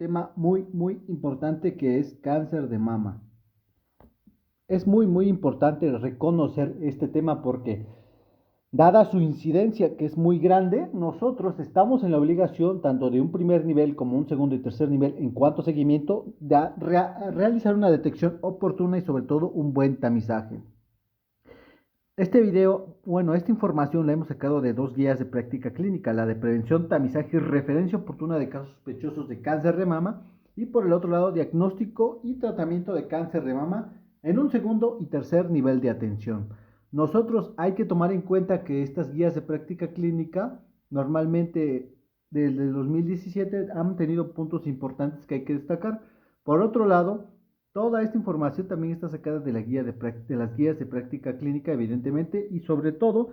tema muy importante que es cáncer de mama. Es muy importante reconocer este tema porque, dada su incidencia que es muy grande, nosotros estamos en la obligación, tanto de un primer nivel como un segundo y tercer nivel, en cuanto a seguimiento, de realizar una detección oportuna y sobre todo un buen tamizaje. Esta información la hemos sacado de dos guías de práctica clínica, la de prevención, tamizaje y referencia oportuna de casos sospechosos de cáncer de mama, y por el otro lado, diagnóstico y tratamiento de cáncer de mama en un segundo y tercer nivel de atención. Nosotros hay que tomar en cuenta que estas guías de práctica clínica normalmente desde el 2017 han tenido puntos importantes que hay que destacar. Por otro lado, toda esta información también está sacada de las guías de práctica clínica, evidentemente, y sobre todo,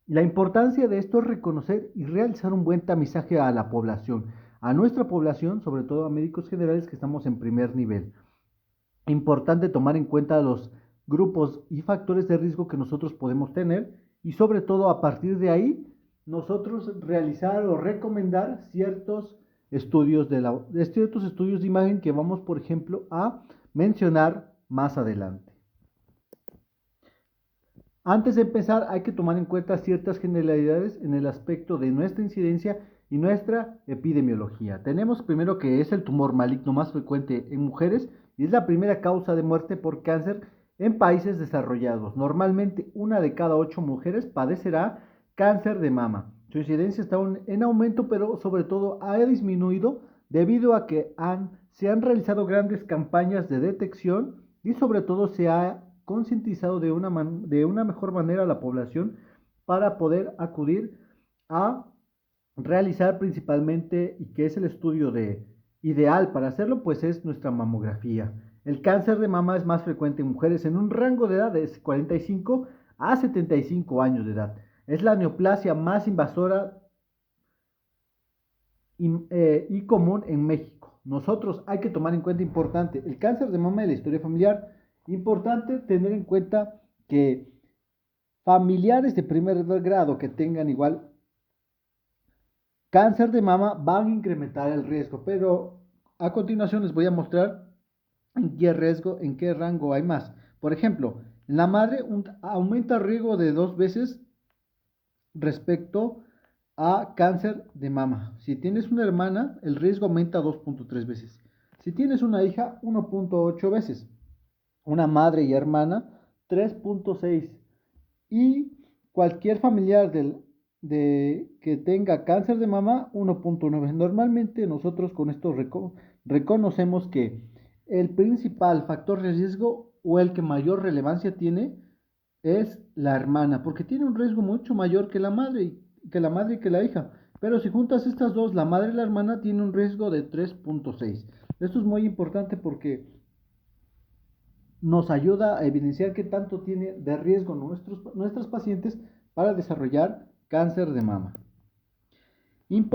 la importancia de esto es reconocer y realizar un buen tamizaje a la población, a nuestra población, sobre todo a médicos generales que estamos en primer nivel. Importante tomar en cuenta los grupos y factores de riesgo que nosotros podemos tener y sobre todo a partir de ahí nosotros realizar o recomendar ciertos estudios de imagen que vamos, por ejemplo, a mencionar más adelante. Antes de empezar, hay que tomar en cuenta ciertas generalidades en el aspecto de nuestra incidencia y nuestra epidemiología. Tenemos primero que es el tumor maligno más frecuente en mujeres y es la primera causa de muerte por cáncer en países desarrollados. Normalmente, 1 de cada 8 mujeres padecerá cáncer de mama. Su incidencia está en aumento, pero sobre todo ha disminuido debido a que se han realizado grandes campañas de detección y sobre todo se ha concientizado de una mejor manera a la población para poder acudir a realizar principalmente, y que es el estudio ideal para hacerlo, pues es nuestra mamografía. El cáncer de mama es más frecuente en mujeres en un rango de edad de 45 a 75 años de edad. Es la neoplasia más invasora y común en México. Nosotros hay que tomar en cuenta importante el cáncer de mama y la historia familiar. Importante tener en cuenta que familiares de primer grado que tengan igual cáncer de mama van a incrementar el riesgo, pero a continuación les voy a mostrar en qué rango hay más. Por ejemplo, en la madre aumenta el riesgo de 2 veces respecto a cáncer de mama. Si tienes una hermana, el riesgo aumenta 2.3 veces. Si tienes una hija, 1.8 veces. Una madre y hermana, 3.6. Y cualquier familiar que tenga cáncer de mama, 1.9. Normalmente nosotros con esto reconocemos que el principal factor de riesgo o el que mayor relevancia tiene es la hermana, porque tiene un riesgo mucho mayor que la madre y que la hija. Pero si juntas estas dos, la madre y la hermana, tiene un riesgo de 3.6. Esto es muy importante porque nos ayuda a evidenciar qué tanto tiene de riesgo nuestros pacientes para desarrollar cáncer de mama. Un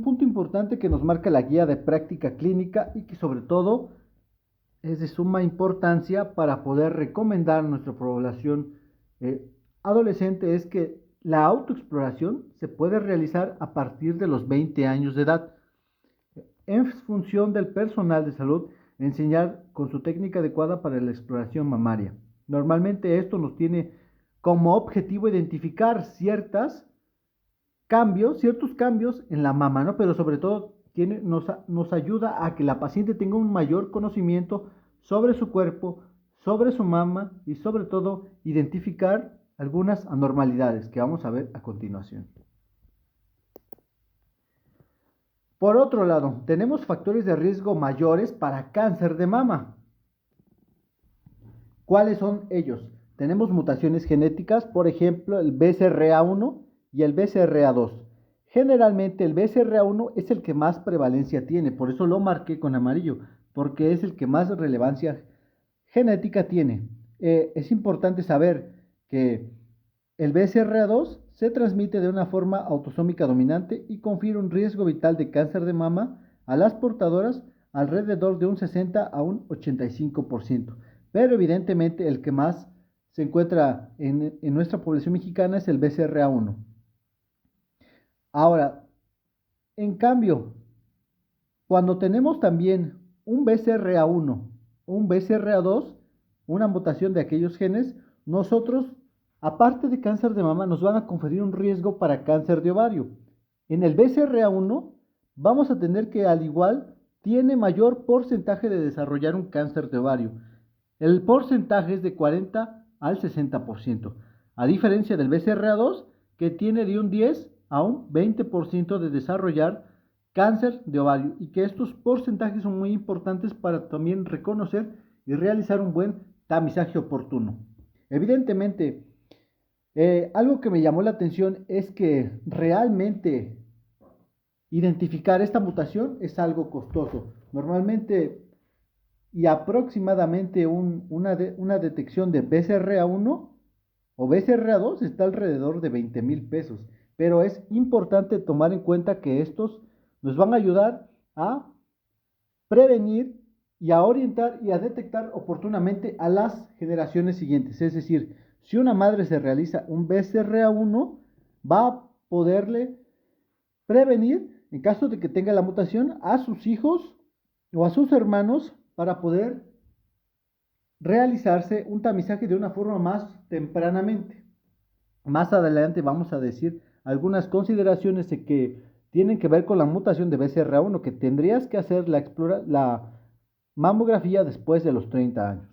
punto importante que nos marca la guía de práctica clínica y que sobre todo es de suma importancia para poder recomendar a nuestra población adolescente es que la autoexploración se puede realizar a partir de los 20 años de edad en función del personal de salud, enseñar con su técnica adecuada para la exploración mamaria. Normalmente esto nos tiene como objetivo identificar ciertos cambios en la mama, ¿no? Pero sobre todo nos ayuda a que la paciente tenga un mayor conocimiento sobre su cuerpo, sobre su mama y sobre todo identificar algunas anormalidades que vamos a ver a continuación. Por otro lado, tenemos factores de riesgo mayores para cáncer de mama. ¿Cuáles son ellos? Tenemos mutaciones genéticas, por ejemplo, el BCRA1 y el BCRA2. Generalmente el BCRA1 es el que más prevalencia tiene, por eso lo marqué con amarillo, porque es el que más relevancia genética tiene. Es importante saber que el BCRA2 se transmite de una forma autosómica dominante y confiere un riesgo vital de cáncer de mama a las portadoras alrededor de un 60 a un 85%. Pero evidentemente el que más se encuentra en nuestra población mexicana es el BCRA1. Ahora, en cambio, Cuando tenemos también un BCRA1, un BCRA2, una mutación de aquellos genes, nosotros, aparte de cáncer de mama, nos van a conferir un riesgo para cáncer de ovario. En el BCRA1 vamos a tener que, al igual, tiene mayor porcentaje de desarrollar un cáncer de ovario. El porcentaje es de 40 al 60%, a diferencia del BCRA2, que tiene de un 10 a un 20% de desarrollar cáncer de ovario, y que estos porcentajes son muy importantes para también reconocer y realizar un buen tamizaje oportuno. Evidentemente, algo que me llamó la atención es que realmente identificar esta mutación es algo costoso. Normalmente y aproximadamente una detección de BCRA1 o BCRA2 está alrededor de 20,000 pesos. Pero es importante tomar en cuenta que estos nos van a ayudar a prevenir y a orientar y a detectar oportunamente a las generaciones siguientes. Es decir, si una madre se realiza un BCRA1, va a poderle prevenir, en caso de que tenga la mutación, a sus hijos o a sus hermanos para poder realizarse un tamizaje de una forma más tempranamente. Más adelante vamos a decir algunas consideraciones que tienen que ver con la mutación de BCR1, que tendrías que hacer la mamografía después de los 30 años.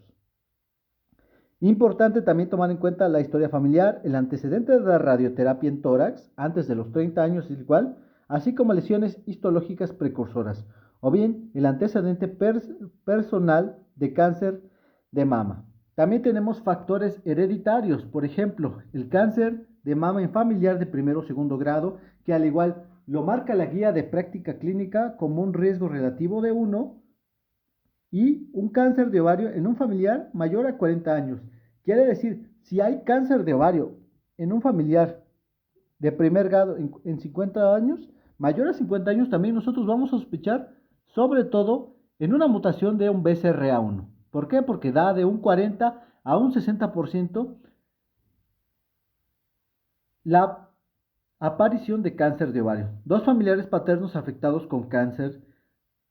Importante también tomar en cuenta la historia familiar, el antecedente de la radioterapia en tórax antes de los 30 años igual, así como lesiones histológicas precursoras, o bien el antecedente personal de cáncer de mama. También tenemos factores hereditarios, por ejemplo, el cáncer de mama en familiar de primero o segundo grado, que al igual lo marca la guía de práctica clínica como un riesgo relativo de 1, y un cáncer de ovario en un familiar mayor a 40 años. Quiere decir, si hay cáncer de ovario en un familiar de primer grado en 50 años, mayor a 50 años, también nosotros vamos a sospechar, sobre todo en una mutación de un BCRA1. ¿Por qué? Porque da de un 40 a un 60% la aparición de cáncer de ovario. Dos familiares paternos afectados con cáncer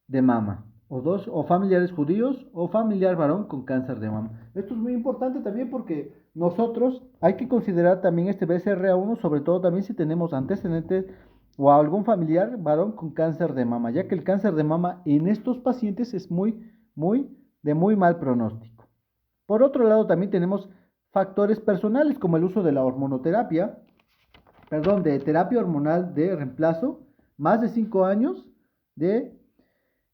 de mama, o familiares judíos o familiar varón con cáncer de mama. Esto es muy importante también porque nosotros hay que considerar también este BCRA1, sobre todo también si tenemos antecedentes o algún familiar varón con cáncer de mama, ya que el cáncer de mama en estos pacientes es de muy mal pronóstico. Por otro lado, también tenemos factores personales como el uso de la de terapia hormonal de reemplazo, más de 5 años de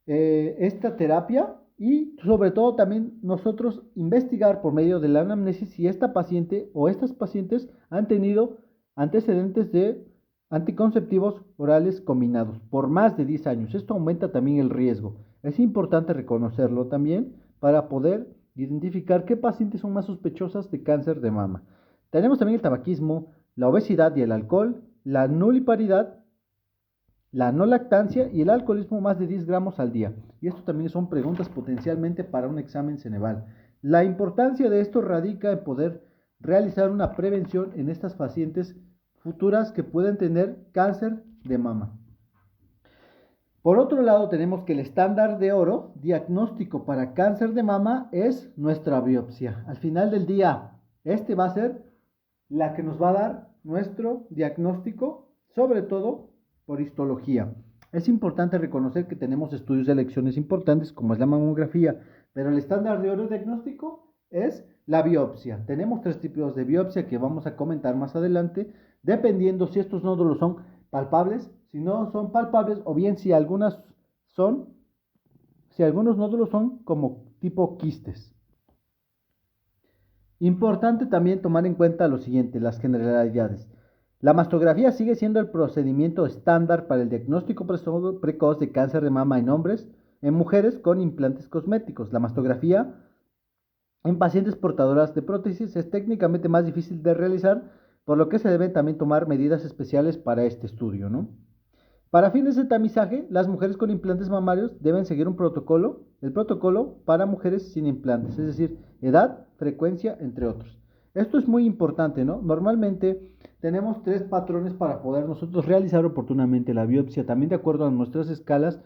esta terapia, y sobre todo también nosotros investigar por medio de la anamnesis si esta paciente o estas pacientes han tenido antecedentes de anticonceptivos orales combinados por más de 10 años. Esto aumenta también el riesgo. Es importante reconocerlo también para poder identificar qué pacientes son más sospechosas de cáncer de mama. Tenemos también el tabaquismo, la obesidad y el alcohol, la nuliparidad, la no lactancia y el alcoholismo más de 10 gramos al día. Y esto también son preguntas potencialmente para un examen Ceneval. La importancia de esto radica en poder realizar una prevención en estas pacientes futuras que pueden tener cáncer de mama. Por otro lado, tenemos que el estándar de oro diagnóstico para cáncer de mama es nuestra biopsia. Al final del día, este va a ser la que nos va a dar nuestro diagnóstico, sobre todo por histología. Es importante reconocer que tenemos estudios de elecciones importantes como es la mamografía, pero el estándar de oro diagnóstico es la biopsia. Tenemos 3 tipos de biopsia que vamos a comentar más adelante, dependiendo si estos nódulos son palpables, si no son palpables, o bien si algunos nódulos son como tipo quistes. Importante también tomar en cuenta lo siguiente, las generalidades. La mastografía sigue siendo el procedimiento estándar para el diagnóstico precoz de cáncer de mama en hombres, en mujeres con implantes cosméticos. La mastografía en pacientes portadoras de prótesis es técnicamente más difícil de realizar, por lo que se deben también tomar medidas especiales para este estudio, ¿no? Para fines de tamizaje, las mujeres con implantes mamarios deben seguir el protocolo para mujeres sin implantes, es decir, edad, frecuencia, entre otros. Esto es muy importante, ¿no? Normalmente tenemos 3 patrones para poder nosotros realizar oportunamente la biopsia, también de acuerdo a nuestras escalas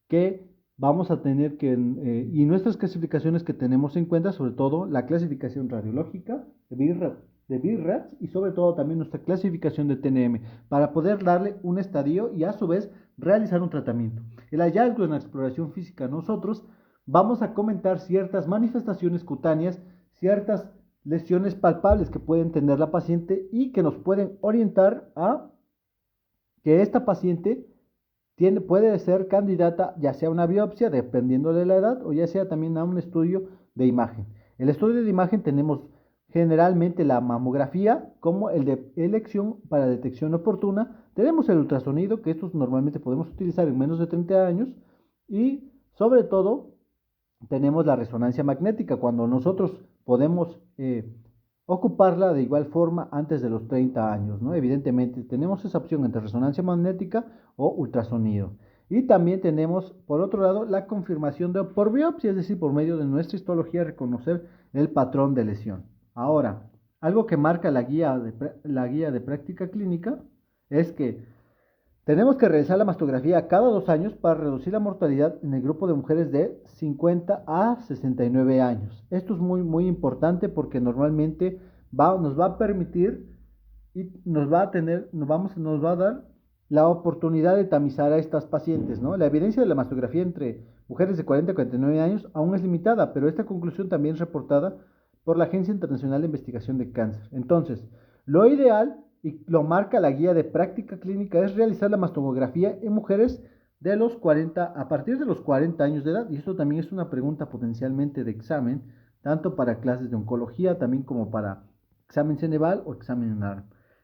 que vamos a tener que, y nuestras clasificaciones que tenemos en cuenta, sobre todo la clasificación radiológica de BIRATS y sobre todo también nuestra clasificación de TNM, para poder darle un estadio y a su vez realizar un tratamiento. El hallazgo en la exploración física, nosotros vamos a comentar ciertas manifestaciones cutáneas, ciertas lesiones palpables que pueden tener la paciente y que nos pueden orientar a que esta paciente puede ser candidata ya sea a una biopsia, dependiendo de la edad, o ya sea también a un estudio de imagen. El estudio de imagen tenemos generalmente la mamografía como el de elección para detección oportuna. Tenemos el ultrasonido, que estos normalmente podemos utilizar en menos de 30 años. Y sobre todo tenemos la resonancia magnética, cuando nosotros podemos ocuparla de igual forma antes de los 30 años, ¿no? Evidentemente tenemos esa opción entre resonancia magnética o ultrasonido. Y también tenemos, por otro lado, la confirmación por biopsia, es decir, por medio de nuestra histología, reconocer el patrón de lesión. Ahora, algo que marca la guía de práctica clínica es que tenemos que realizar la mastografía cada 2 años para reducir la mortalidad en el grupo de mujeres de 50 a 69 años. Esto es muy, muy importante porque normalmente nos va a permitir y nos va a dar la oportunidad de tamizar a estas pacientes, ¿no? La evidencia de la mastografía entre mujeres de 40 a 49 años aún es limitada, pero esta conclusión también es reportada por la Agencia Internacional de Investigación de Cáncer. Entonces, lo ideal y lo marca la guía de práctica clínica es realizar la mastografía en mujeres a partir de los 40 años de edad, y esto también es una pregunta potencialmente de examen, tanto para clases de oncología, también como para examen Ceneval o examen NARM.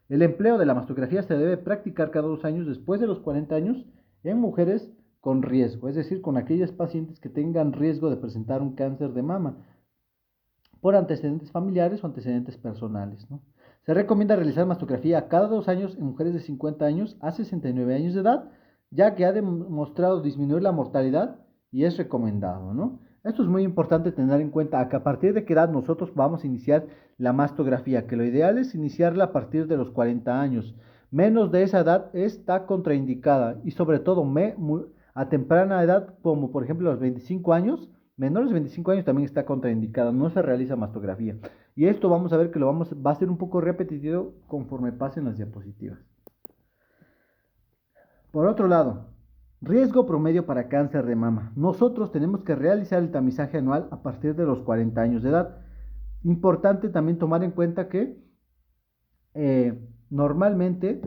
El empleo de la mastografía se debe practicar cada 2 años después de los 40 años en mujeres con riesgo, es decir, con aquellas pacientes que tengan riesgo de presentar un cáncer de mama por antecedentes familiares o antecedentes personales, ¿no? Se recomienda realizar mastografía cada 2 años en mujeres de 50 años a 69 años de edad, ya que ha demostrado disminuir la mortalidad y es recomendado, ¿no? Esto es muy importante tener en cuenta que a partir de qué edad nosotros vamos a iniciar la mastografía, que lo ideal es iniciarla a partir de los 40 años. Menos de esa edad está contraindicada y sobre todo a temprana edad, como por ejemplo los 25 años, menores de 25 años también está contraindicada, no se realiza mastografía. Y esto vamos a ver que va a ser un poco repetitivo conforme pasen las diapositivas. Por otro lado, riesgo promedio para cáncer de mama. Nosotros tenemos que realizar el tamizaje anual a partir de los 40 años de edad. Importante también tomar en cuenta que normalmente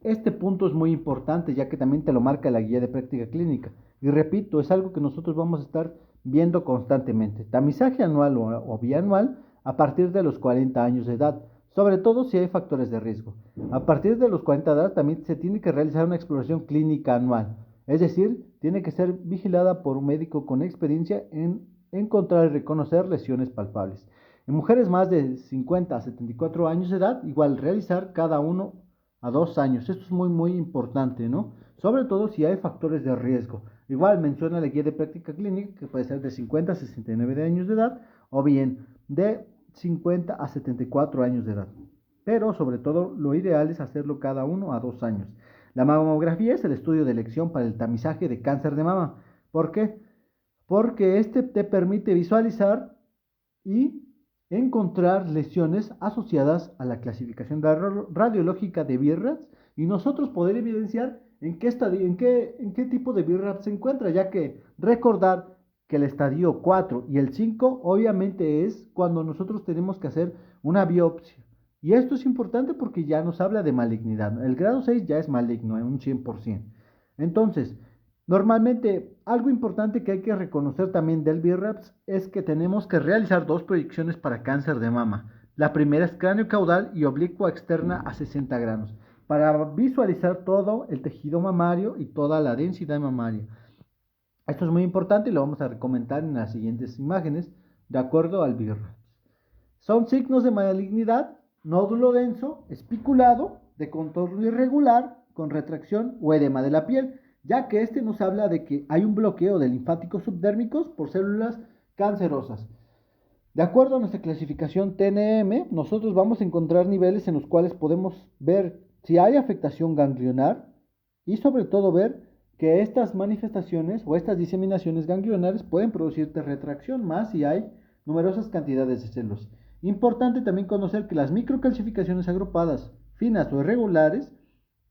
este punto es muy importante, ya que también te lo marca la guía de práctica clínica. Y repito, es algo que nosotros vamos a estar viendo constantemente. Tamizaje anual o bianual a partir de los 40 años de edad, sobre todo si hay factores de riesgo. A partir de los 40 de edad también se tiene que realizar una exploración clínica anual, es decir, tiene que ser vigilada por un médico con experiencia en encontrar y reconocer lesiones palpables. En mujeres más de 50 a 74 años de edad, igual realizar cada 1 a 2 años. Esto es muy, muy importante, ¿no? Sobre todo si hay factores de riesgo. Igual menciona la guía de práctica clínica que puede ser de 50 a 69 años de edad o bien de 50 a 74 años de edad. Pero sobre todo lo ideal es hacerlo cada 1 a 2 años. La mamografía es el estudio de elección para el tamizaje de cáncer de mama. ¿Por qué? Porque este te permite visualizar y encontrar lesiones asociadas a la clasificación radiológica de BIRATS y nosotros poder evidenciar en qué tipo de BIRATS se encuentra, ya que recordar que el estadio 4 y el 5 obviamente es cuando nosotros tenemos que hacer una biopsia. Y esto es importante porque ya nos habla de malignidad. El grado 6 ya es maligno, en un 100%. Entonces, normalmente, algo importante que hay que reconocer también del BIRAPS es que tenemos que realizar 2 proyecciones para cáncer de mama. La primera es cráneo caudal y oblicua externa a 60 grados, para visualizar todo el tejido mamario y toda la densidad mamaria. Esto es muy importante y lo vamos a comentar en las siguientes imágenes, de acuerdo al BIRAPS. Son signos de malignidad, nódulo denso, espiculado, de contorno irregular, con retracción o edema de la piel, ya que este nos habla de que hay un bloqueo de linfáticos subdérmicos por células cancerosas. De acuerdo a nuestra clasificación TNM, nosotros vamos a encontrar niveles en los cuales podemos ver si hay afectación ganglionar y sobre todo ver que estas manifestaciones o estas diseminaciones ganglionares pueden producirte retracción más si hay numerosas cantidades de células. Importante también conocer que las microcalcificaciones agrupadas, finas o irregulares,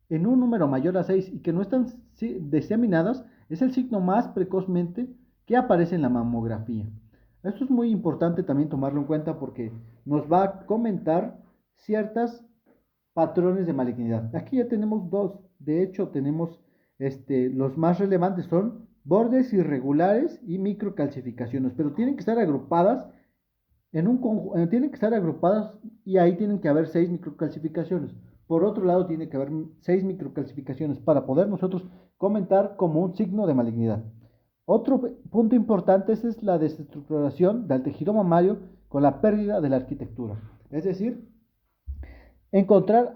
en un número mayor a 6 y que no están diseminadas, es el signo más precozmente que aparece en la mamografía. Esto es muy importante también tomarlo en cuenta porque nos va a comentar ciertos patrones de malignidad. Aquí ya tenemos dos. De hecho, tenemos los más relevantes son bordes irregulares y microcalcificaciones, pero tienen que estar agrupadas tienen que estar agrupadas y ahí tienen que haber 6 microcalcificaciones. Por otro lado, tiene que haber 6 microcalcificaciones para poder nosotros comentar como un signo de malignidad. Otro punto importante es la desestructuración del tejido mamario con la pérdida de la arquitectura. Es decir, encontrar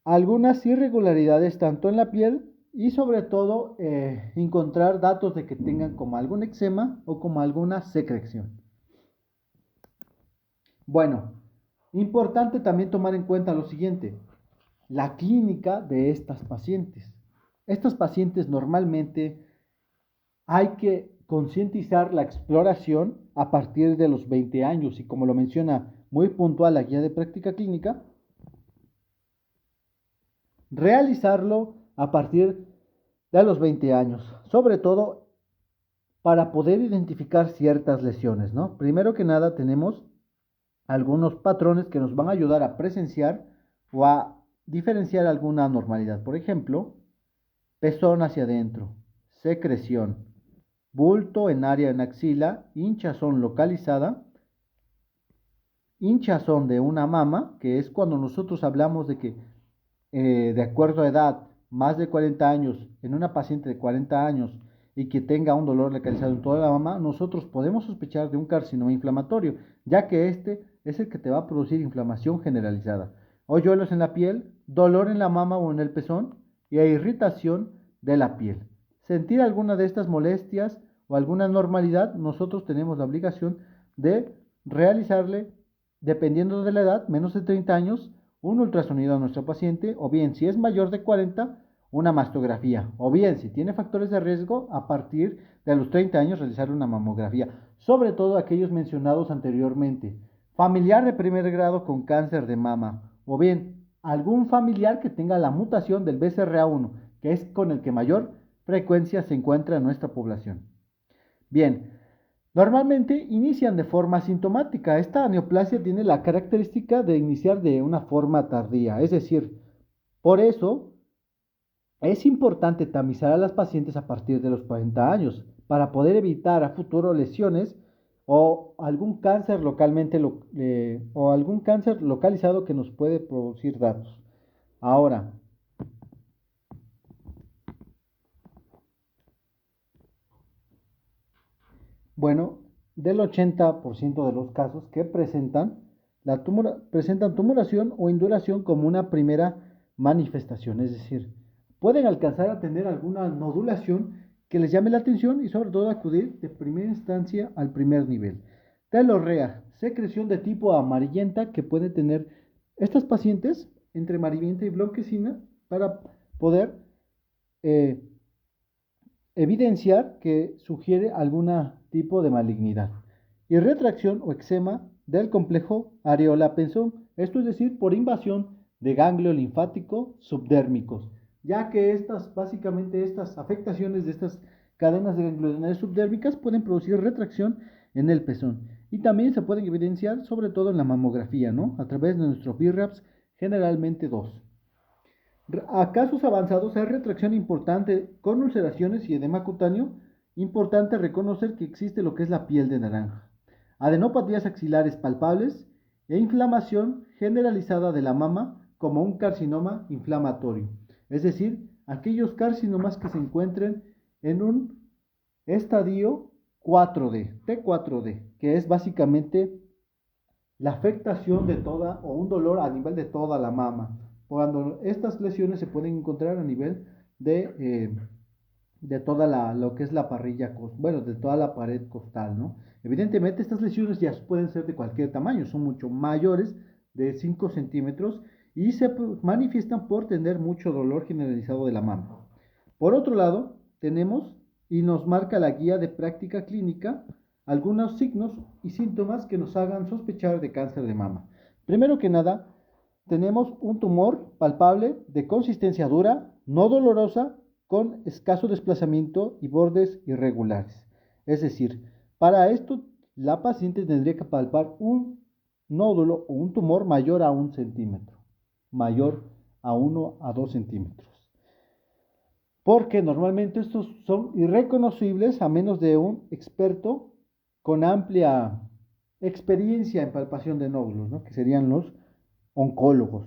algunas irregularidades tanto en la piel y sobre todo encontrar datos de que tengan como algún eczema o como alguna secreción. Bueno, importante también tomar en cuenta lo siguiente, la clínica de estas pacientes. Estas pacientes normalmente hay que concientizar la exploración a partir de los 20 años y como lo menciona muy puntual la guía de práctica clínica, realizarlo a partir de los 20 años, sobre todo para poder identificar ciertas lesiones, ¿no? Primero que nada tenemos algunos patrones que nos van a ayudar a presenciar o a diferenciar alguna anormalidad. Por ejemplo, pezón hacia adentro, secreción, bulto en área en axila, hinchazón localizada, hinchazón de una mama, que es cuando nosotros hablamos de que de acuerdo a edad, más de 40 años, en una paciente de 40 años y que tenga un dolor localizado en toda la mama, nosotros podemos sospechar de un carcinoma inflamatorio, ya que este es el que te va a producir inflamación generalizada. Hoyuelos en la piel, dolor en la mama o en el pezón y irritación de la piel. Sentir alguna de estas molestias o alguna anormalidad, nosotros tenemos la obligación de realizarle, dependiendo de la edad, menos de 30 años, un ultrasonido a nuestra paciente, o bien si es mayor de 40, una mastografía, o bien si tiene factores de riesgo, a partir de los 30 años realizar una mamografía, sobre todo aquellos mencionados anteriormente, familiar de primer grado con cáncer de mama, o bien algún familiar que tenga la mutación del BCRA1, que es con el que mayor frecuencia se encuentra en nuestra población. Bien, normalmente inician de forma asintomática. Esta neoplasia tiene la característica de iniciar de una forma tardía, es decir, por eso es importante tamizar a las pacientes a partir de los 40 años para poder evitar a futuro lesiones o algún cáncer o algún cáncer localizado que nos puede producir datos. Ahora, bueno, del 80% de los casos que presentan tumoración o induración como una primera manifestación, es decir, pueden alcanzar a tener alguna nodulación que les llame la atención y sobre todo acudir de primera instancia al primer nivel. Telorrea, secreción de tipo amarillenta que puede tener estas pacientes entre amarillenta y blanquecina para poder eh, evidenciar que sugiere algún tipo de malignidad. Y retracción o eczema del complejo areola-pezón, esto es decir, por invasión de ganglio linfático subdérmicos, ya que básicamente estas afectaciones de estas cadenas de gangliosidades subdérmicas pueden producir retracción en el pezón. Y también se pueden evidenciar, sobre todo en la mamografía, ¿no? A través de nuestro BRAPS, generalmente 2. A casos avanzados hay retracción importante con ulceraciones y edema cutáneo. Importante reconocer que existe lo que es la piel de naranja, adenopatías axilares palpables e inflamación generalizada de la mama como un carcinoma inflamatorio. Es decir, aquellos carcinomas que se encuentren en un estadio 4D, T4D, que es básicamente la afectación de toda o un dolor a nivel de toda la mama. Cuando estas lesiones se pueden encontrar a nivel de toda lo que es la parrilla, bueno, de toda la pared costal, ¿no? Evidentemente estas lesiones ya pueden ser de cualquier tamaño, son mucho mayores de 5 centímetros y se manifiestan por tener mucho dolor generalizado de la mama. Por otro lado, tenemos y nos marca la guía de práctica clínica algunos signos y síntomas que nos hagan sospechar de cáncer de mama. Primero que nada, tenemos un tumor palpable de consistencia dura, no dolorosa, con escaso desplazamiento y bordes irregulares. Es decir, para esto la paciente tendría que palpar un nódulo o un tumor mayor a 1 centímetro, mayor a 1 a 2 centímetros. Porque normalmente estos son irreconocibles a menos de un experto con amplia experiencia en palpación de nódulos, ¿no? Que serían los oncólogos,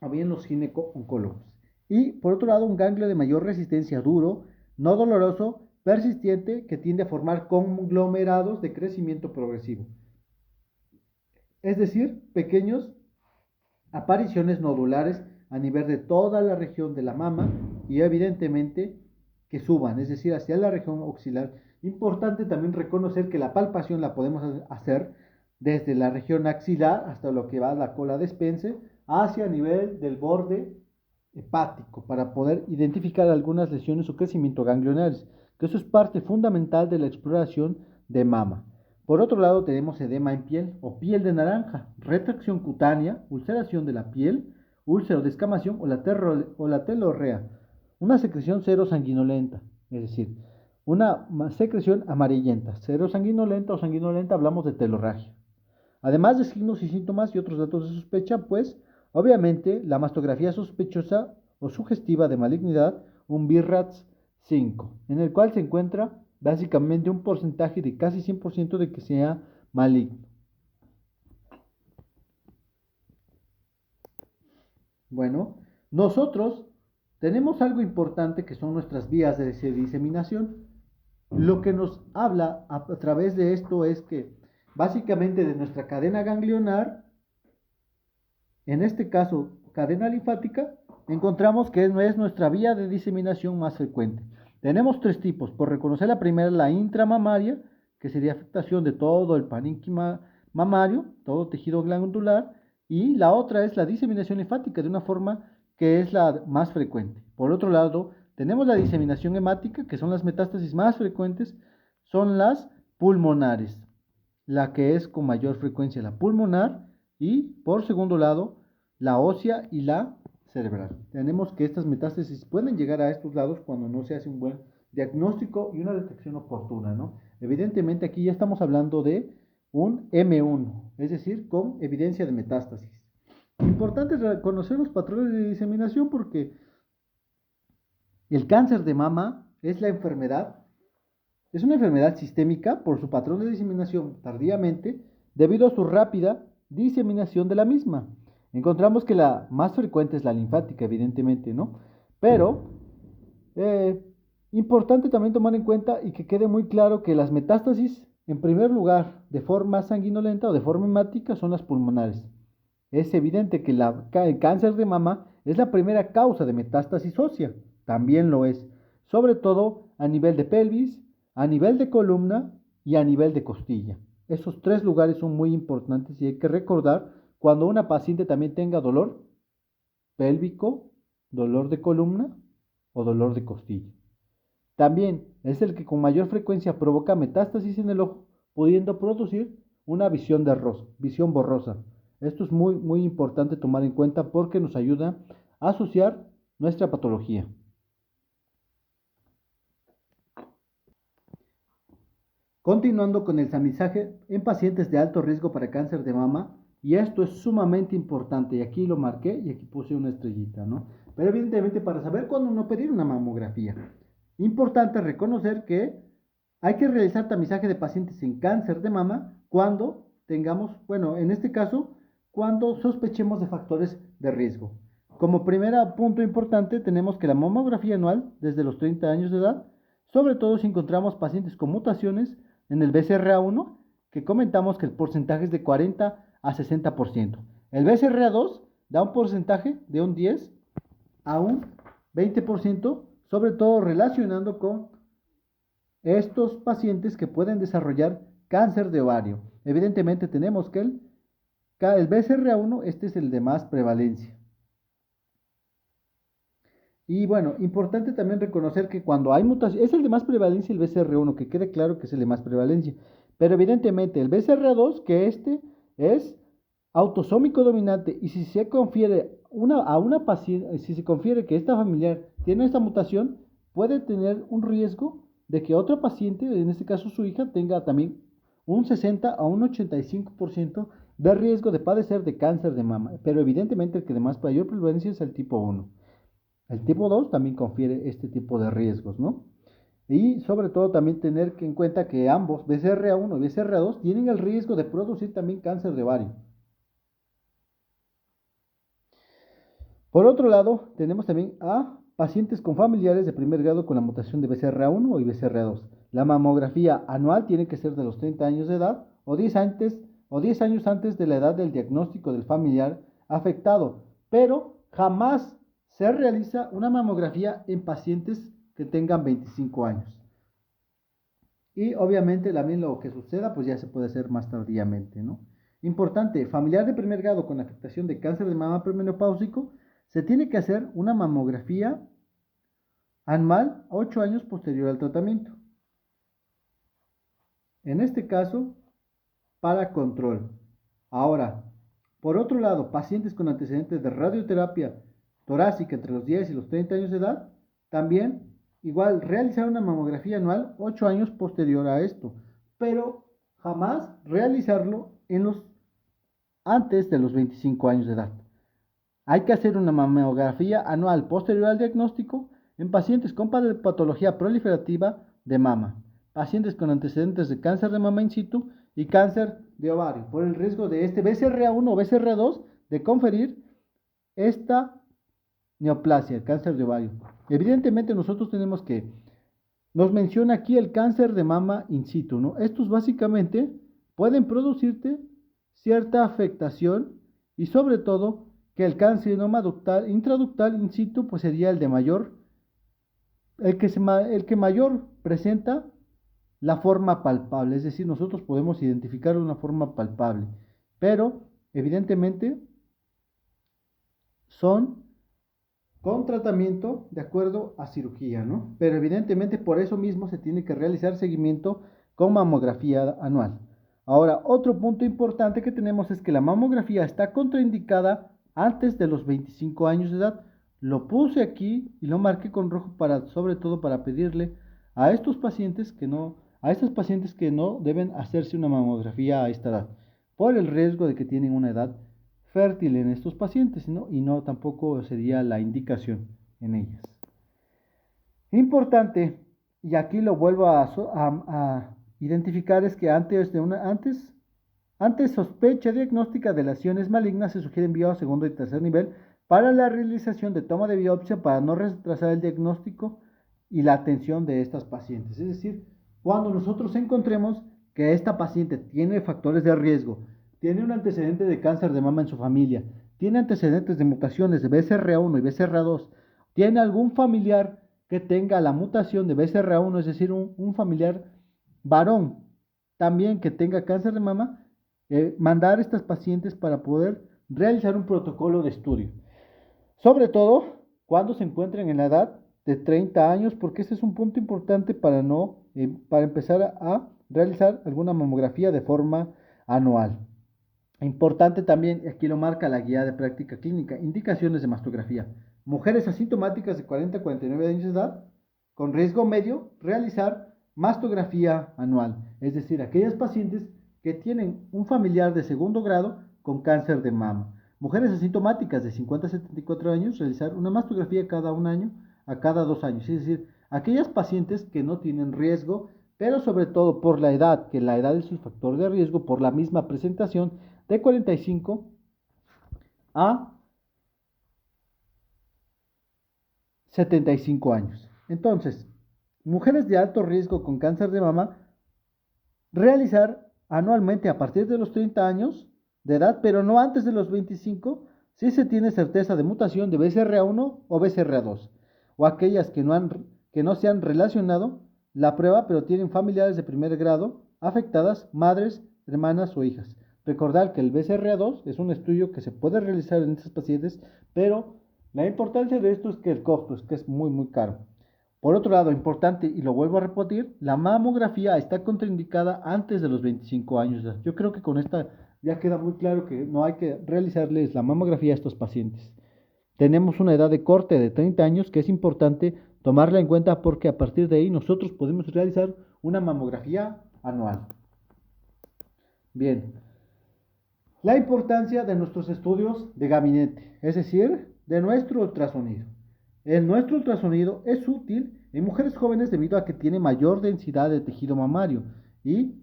o bien los gineco-oncólogos. Y por otro lado, un ganglio de mayor resistencia duro, no doloroso, persistente, que tiende a formar conglomerados de crecimiento progresivo. Es decir, pequeños apariciones nodulares a nivel de toda la región de la mama y evidentemente que suban, es decir, hacia la región axilar. Importante también reconocer que la palpación la podemos hacer desde la región axilar hasta lo que va a la cola de Spencer hacia nivel del borde hepático para poder identificar algunas lesiones o crecimiento ganglionares, que eso es parte fundamental de la exploración de mama. Por otro lado tenemos edema en piel o piel de naranja, retracción cutánea, ulceración de la piel, úlcera o descamación o la telorrea, una secreción serosanguinolenta, es decir, una secreción amarillenta, serosanguinolenta o sanguinolenta, hablamos de telorragia. Además de signos y síntomas y otros datos de sospecha, pues obviamente la mastografía sospechosa o sugestiva de malignidad, un BIRATS 5, en el cual se encuentra básicamente un porcentaje de casi 100% de que sea maligno. Bueno, nosotros tenemos algo importante que son nuestras vías de diseminación. Lo que nos habla a través de esto es que básicamente de nuestra cadena ganglionar, en este caso cadena linfática, encontramos que no es nuestra vía de diseminación más frecuente. Tenemos tres tipos. Por reconocer la primera, la intramamaria, que sería afectación de todo el parénquima mamario, todo tejido glandular, y la otra es la diseminación linfática de una forma que es la más frecuente. Por otro lado, tenemos la diseminación hemática, que son las metástasis más frecuentes, son las pulmonares, la que es con mayor frecuencia la pulmonar, y por segundo lado, la ósea y la cerebral. Tenemos que estas metástasis pueden llegar a estos lados cuando no se hace un buen diagnóstico y una detección oportuna, ¿no? Evidentemente aquí ya estamos hablando de un M1, es decir, con evidencia de metástasis. Importante conocer los patrones de diseminación porque el cáncer de mama es una enfermedad sistémica por su patrón de diseminación tardíamente debido a su rápida diseminación de la misma. Encontramos que la más frecuente es la linfática, evidentemente, ¿no? Pero, importante también tomar en cuenta y que quede muy claro que las metástasis, en primer lugar, de forma sanguinolenta o de forma hemática, son las pulmonares. Es evidente que el cáncer de mama es la primera causa de metástasis ósea, también lo es, sobre todo a nivel de pelvis, a nivel de columna y a nivel de costilla. Esos tres lugares son muy importantes y hay que recordar cuando una paciente también tenga dolor pélvico, dolor de columna o dolor de costilla. También es el que con mayor frecuencia provoca metástasis en el ojo, pudiendo producir una visión borrosa. Esto es muy, muy importante tomar en cuenta porque nos ayuda a asociar nuestra patología. Continuando con el tamizaje en pacientes de alto riesgo para cáncer de mama, y esto es sumamente importante, y aquí lo marqué y aquí puse una estrellita, ¿no? Pero evidentemente para saber cuándo no pedir una mamografía, importante reconocer que hay que realizar tamizaje de pacientes en cáncer de mama cuando tengamos, bueno, en este caso, cuando sospechemos de factores de riesgo. Como primer punto importante, tenemos que la mamografía anual desde los 30 años de edad, sobre todo si encontramos pacientes con mutaciones en el BCRA1, que comentamos que el porcentaje es de 40 a 60%. El BCRA2 da un porcentaje de un 10 a un 20%, sobre todo relacionando con estos pacientes que pueden desarrollar cáncer de ovario. Evidentemente tenemos que el El BCRA1, este es el de más prevalencia. Y bueno, importante también reconocer que cuando hay mutación, es el de más prevalencia el BCR1, que quede claro que es el de más prevalencia. Pero evidentemente el BCR2, que este es autosómico dominante, y si se confiere a una paciente, si se confiere que esta familiar tiene esta mutación, puede tener un riesgo de que otra paciente, en este caso su hija, tenga también un 60 a un 85% de riesgo de padecer de cáncer de mama. Pero evidentemente el que de más mayor prevalencia es el tipo 1. El tipo 2 también confiere este tipo de riesgos, ¿no? Y sobre todo también tener en cuenta que ambos, BCRA1 y BCRA2, tienen el riesgo de producir también cáncer de ovario. Por otro lado, tenemos también a pacientes con familiares de primer grado con la mutación de BCRA1 y BCRA2. La mamografía anual tiene que ser de los 30 años de edad o 10 años antes de la edad del diagnóstico del familiar afectado, pero jamás se realiza una mamografía en pacientes que tengan 25 años. Y obviamente también lo que suceda, pues ya se puede hacer más tardíamente, ¿no? Importante, familiar de primer grado con afectación de cáncer de mama premenopáusico, se tiene que hacer una mamografía anual 8 años posterior al tratamiento. En este caso, para control. Ahora, por otro lado, pacientes con antecedentes de radioterapia torácica entre los 10 y los 30 años de edad, también igual realizar una mamografía anual 8 años posterior a esto, pero jamás realizarlo antes de los 25 años de edad. Hay que hacer una mamografía anual posterior al diagnóstico en pacientes con patología proliferativa de mama, pacientes con antecedentes de cáncer de mama in situ y cáncer de ovario, por el riesgo de este BCRA1 o BCRA2 de conferir esta neoplasia, el cáncer de ovario. Evidentemente nosotros tenemos que, nos menciona aquí el cáncer de mama in situ, ¿no? Estos básicamente pueden producirte cierta afectación y sobre todo que el carcinoma intraductal in situ pues sería el de mayor, el que mayor presenta la forma palpable, es decir, nosotros podemos identificar una forma palpable, pero evidentemente son con tratamiento de acuerdo a cirugía, ¿no? Pero evidentemente por eso mismo se tiene que realizar seguimiento con mamografía anual. Ahora, otro punto importante que tenemos es que la mamografía está contraindicada antes de los 25 años de edad. Lo puse aquí y lo marqué con rojo para, sobre todo para pedirle a estos pacientes a estas pacientes que no deben hacerse una mamografía a esta edad, por el riesgo de que tienen una edad fértil en estos pacientes, ¿no? Y no tampoco sería la indicación en ellas. Importante, y aquí lo vuelvo a identificar, es que antes sospecha diagnóstica de lesiones malignas se sugiere envío a segundo y tercer nivel para la realización de toma de biopsia para no retrasar el diagnóstico y la atención de estas pacientes. Es decir, cuando nosotros encontremos que esta paciente tiene factores de riesgo, tiene un antecedente de cáncer de mama en su familia, tiene antecedentes de mutaciones de BCR1 y BCR2, tiene algún familiar que tenga la mutación de BCR1, es decir, un familiar varón también que tenga cáncer de mama, mandar a estas pacientes para poder realizar un protocolo de estudio. Sobre todo cuando se encuentren en la edad de 30 años, porque este es un punto importante para empezar a realizar alguna mamografía de forma anual. Importante también, aquí lo marca la guía de práctica clínica, indicaciones de mastografía. Mujeres asintomáticas de 40 a 49 años de edad, con riesgo medio, realizar mastografía anual. Es decir, aquellas pacientes que tienen un familiar de segundo grado con cáncer de mama. Mujeres asintomáticas de 50 a 74 años, realizar una mastografía cada un año a cada 2 años. Es decir, aquellas pacientes que no tienen riesgo, pero sobre todo por la edad, que la edad es un factor de riesgo, por la misma presentación, de 45 a 75 años. Entonces, mujeres de alto riesgo con cáncer de mama, realizar anualmente a partir de los 30 años de edad, pero no antes de los 25, si se tiene certeza de mutación de BCRA1 o BCRA2, o aquellas que no se han relacionado la prueba, pero tienen familiares de primer grado afectadas, madres, hermanas o hijas. Recordar que el BCRA2 es un estudio que se puede realizar en estos pacientes, pero la importancia de esto es que el costo es que es muy, muy caro. Por otro lado, importante, y lo vuelvo a repetir, la mamografía está contraindicada antes de los 25 años. Yo creo que con esta ya queda muy claro que no hay que realizarles la mamografía a estos pacientes. Tenemos una edad de corte de 30 años que es importante tomarla en cuenta porque a partir de ahí nosotros podemos realizar una mamografía anual. Bien, la importancia de nuestros estudios de gabinete, es decir, de nuestro ultrasonido. Nuestro ultrasonido es útil en mujeres jóvenes debido a que tiene mayor densidad de tejido mamario y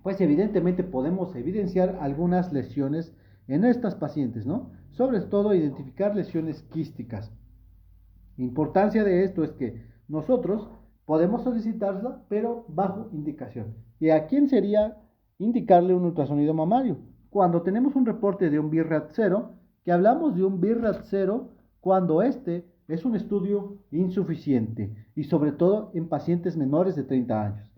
pues evidentemente podemos evidenciar algunas lesiones en estas pacientes, ¿no? Sobre todo identificar lesiones quísticas. Importancia de esto es que nosotros podemos solicitarla, pero bajo indicación. ¿Y a quién sería indicarle un ultrasonido mamario? Cuando tenemos un reporte de un BIRAT 0, que hablamos de un BIRAT 0 cuando este es un estudio insuficiente y sobre todo en pacientes menores de 30 años.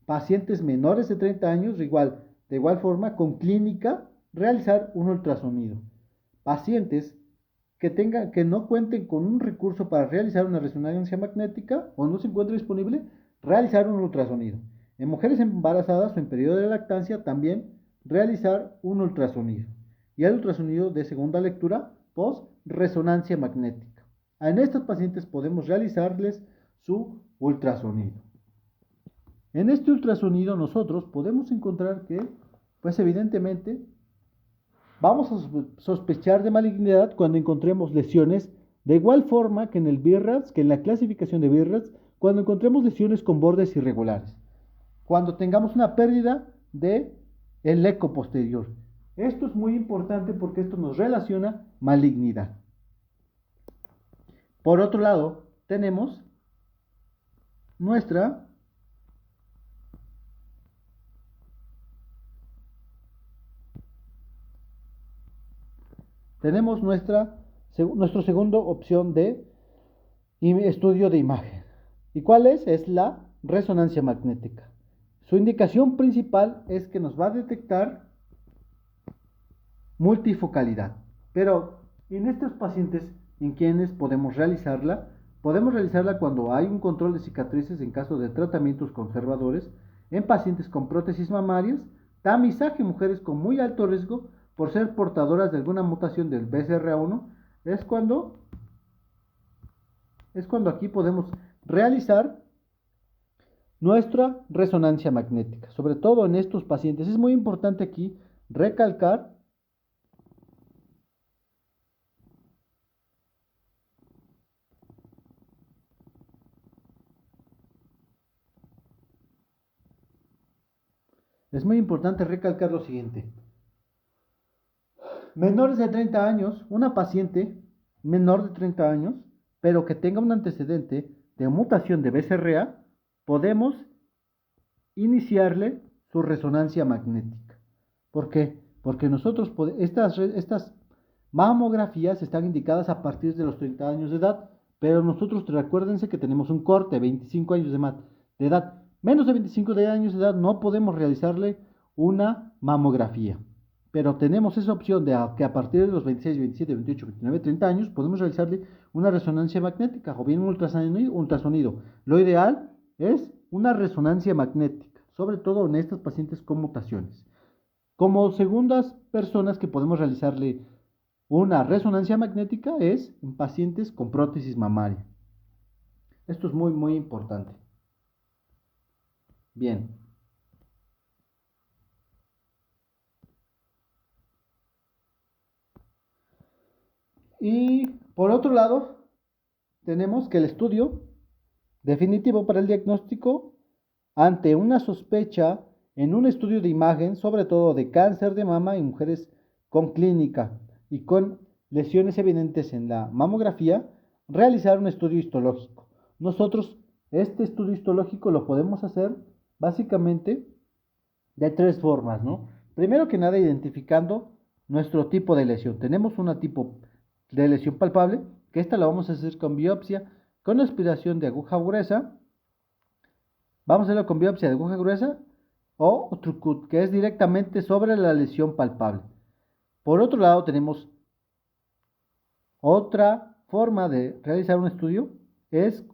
Pacientes menores de 30 años, de igual forma, con clínica, realizar un ultrasonido. Pacientes que no cuenten con un recurso para realizar una resonancia magnética o no se encuentre disponible, realizar un ultrasonido. En mujeres embarazadas o en periodo de lactancia también realizar un ultrasonido. Y el ultrasonido de segunda lectura post resonancia magnética. En estos pacientes podemos realizarles su ultrasonido. En este ultrasonido nosotros podemos encontrar que, pues evidentemente, vamos a sospechar de malignidad cuando encontremos lesiones, de igual forma que en el BIRADS, que en la clasificación de BIRADS, cuando encontremos lesiones con bordes irregulares, cuando tengamos una pérdida de el eco posterior. Esto es muy importante porque esto nos relaciona malignidad. Por otro lado, tenemos nuestra nuestro segundo opción de estudio de imagen. ¿Y cuál es? Es la resonancia magnética. Su indicación principal es que nos va a detectar multifocalidad. Pero en estos pacientes en quienes podemos realizarla cuando hay un control de cicatrices en caso de tratamientos conservadores, en pacientes con prótesis mamarias, tamizaje en mujeres con muy alto riesgo por ser portadoras de alguna mutación del BCR1, es cuando aquí podemos realizar nuestra resonancia magnética, sobre todo en estos pacientes. Es muy importante aquí recalcar lo siguiente. Menores de 30 años, una paciente menor de 30 años, pero que tenga un antecedente de mutación de BCRA, podemos iniciarle su resonancia magnética. ¿Por qué? Porque estas mamografías están indicadas a partir de los 30 años de edad, pero nosotros recuérdense que tenemos un corte, 25 años de edad. Menos de 25 años de edad no podemos realizarle una mamografía. Pero tenemos esa opción de que a partir de los 26, 27, 28, 29, 30 años podemos realizarle una resonancia magnética o bien un ultrasonido. Lo ideal es una resonancia magnética, sobre todo en estos pacientes con mutaciones. Como segundas personas que podemos realizarle una resonancia magnética es en pacientes con prótesis mamaria. Esto es muy, muy importante. Bien. Y por otro lado, tenemos que el estudio definitivo para el diagnóstico ante una sospecha en un estudio de imagen, sobre todo de cáncer de mama en mujeres con clínica y con lesiones evidentes en la mamografía, realizar un estudio histológico. Nosotros este estudio histológico lo podemos hacer básicamente de tres formas, ¿no? Primero que nada, identificando nuestro tipo de lesión. Tenemos un tipo de lesión palpable, que esta la vamos a hacer con biopsia, con aspiración de aguja gruesa. Vamos a hacerlo con biopsia de aguja gruesa o TrueCut, que es directamente sobre la lesión palpable. Por otro lado, tenemos otra forma de realizar un estudio, es